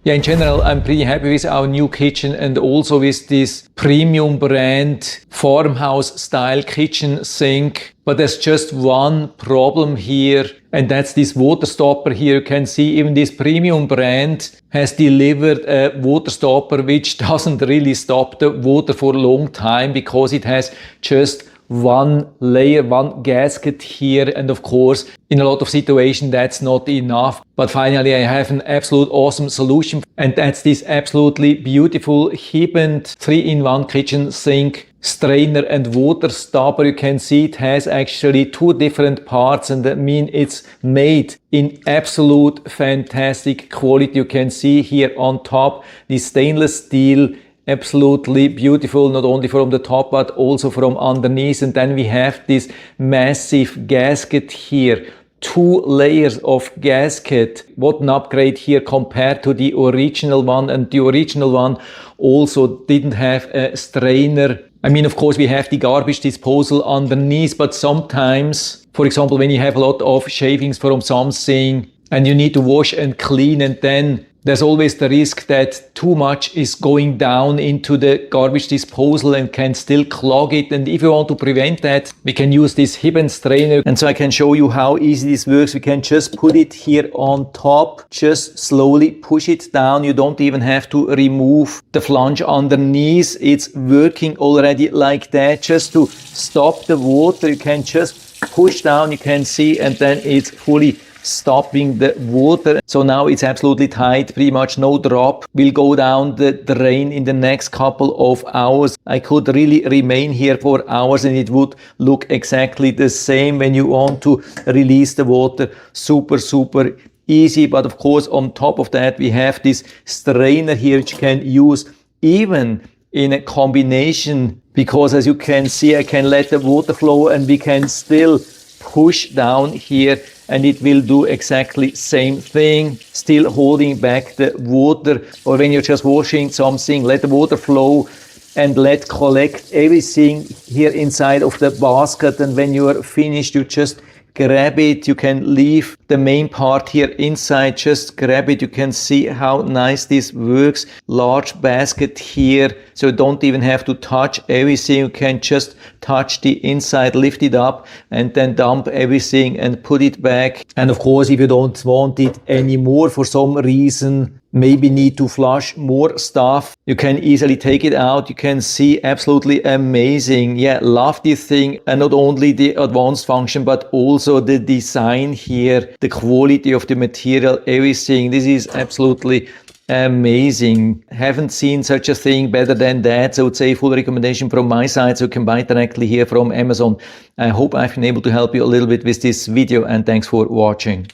Yeah, in general, I'm pretty happy with our new kitchen and also with this premium brand farmhouse style kitchen sink. But there's just one problem here, and that's this water stopper here. You can see even this premium brand has delivered a water stopper which doesn't really stop the water for a long time because it has just one layer, one gasket here, and of course in a lot of situations that's not enough. But finally I have an absolute awesome solution, and that's this absolutely beautiful Hibend 3-in-1 kitchen sink, strainer and water stopper. You can see it has actually two different parts, and that means it's made in absolute fantastic quality. You can see here on top the stainless steel, absolutely beautiful, not only from the top but also from underneath. And then we have this massive gasket here, 2 layers of gasket. What an upgrade here compared to the original one. And the original one also didn't have a strainer. I mean, of course we have the garbage disposal underneath, but sometimes, for example, when you have a lot of shavings from something and you need to wash and clean, and then there's always the risk that too much is going down into the garbage disposal and can still clog it. And if you want to prevent that, we can use this Hibend strainer. And so I can show you how easy this works. We can just put it here on top, just slowly push it down. You don't even have to remove the flange underneath. It's working already like that. Just to stop the water, you can just push down, you can see, and then it's fully stopping the water. So now it's absolutely tight, pretty much no drop will go down the drain in the next couple of hours. I could really remain here for hours and it would look exactly the same when you want to release the water. Super easy. But of course on top of that we have this strainer here which you can use even in a combination, because as you can see I can let the water flow and we can still push down here and it will do exactly same thing, still holding back the water. Or when you're just washing something, let the water flow and let collect everything here inside of the basket, and when you are finished you just grab it. You can leave the main part here inside, just grab it. You can see how nice this works. Large basket here, so you don't even have to touch everything. You can just touch the inside, lift it up and then dump everything and put it back. And of course if you don't want it anymore for some reason, maybe need to flush more stuff, you can easily take it out. You can see absolutely amazing. Yeah, love this thing. And not only the advanced function but also the design here, the quality of the material, everything. This is absolutely amazing. Haven't seen such a thing better than that. So I would say full recommendation from my side, so you can buy it directly here from Amazon. I hope I've been able to help you a little bit with this video, and thanks for watching.